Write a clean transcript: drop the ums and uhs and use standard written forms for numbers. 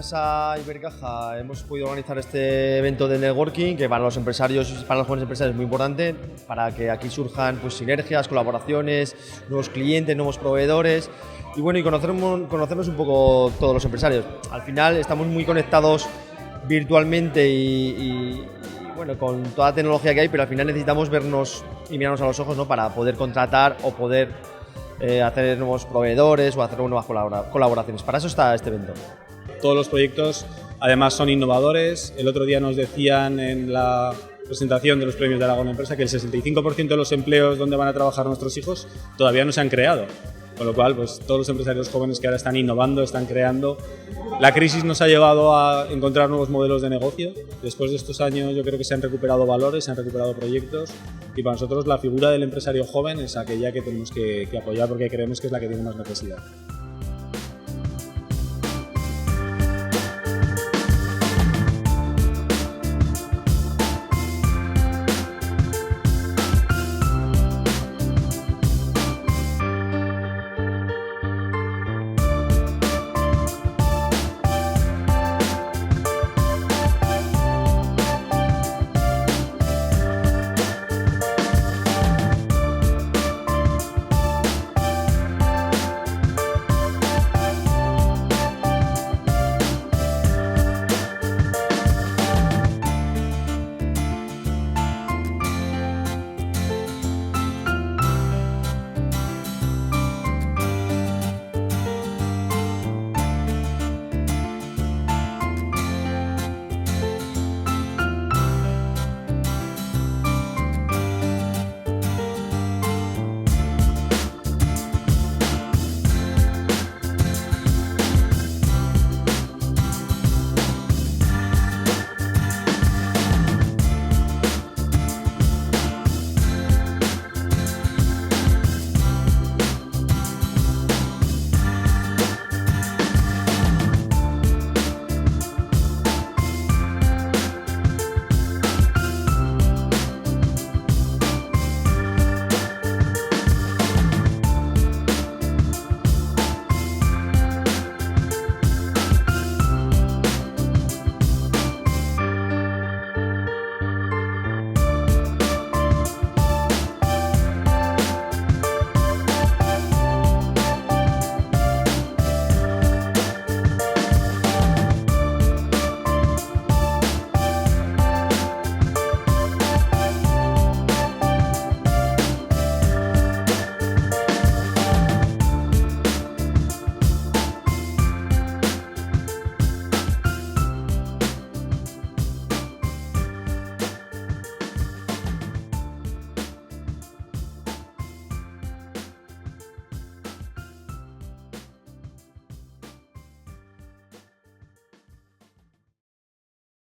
empresa Ibercaja hemos podido organizar este evento de networking que para los empresarios y para los jóvenes empresarios es muy importante para que aquí surjan pues, sinergias, colaboraciones, nuevos clientes, nuevos proveedores y bueno, y conocernos un poco todos los empresarios. Al final estamos muy conectados virtualmente y bueno, con toda la tecnología que hay, pero al final necesitamos vernos y mirarnos a los ojos, ¿no? Para poder contratar o poder hacer nuevos proveedores o hacer nuevas colaboraciones. Para eso está este evento. Todos los proyectos además son innovadores. El otro día nos decían en la presentación de los premios de Aragón Empresa que el 65% de los empleos donde van a trabajar nuestros hijos todavía no se han creado. Con lo cual, pues todos los empresarios jóvenes que ahora están innovando, están creando. La crisis nos ha llevado a encontrar nuevos modelos de negocio. Después de estos años yo creo que se han recuperado valores, se han recuperado proyectos y para nosotros la figura del empresario joven es aquella que tenemos que apoyar porque creemos que es la que tiene más necesidad.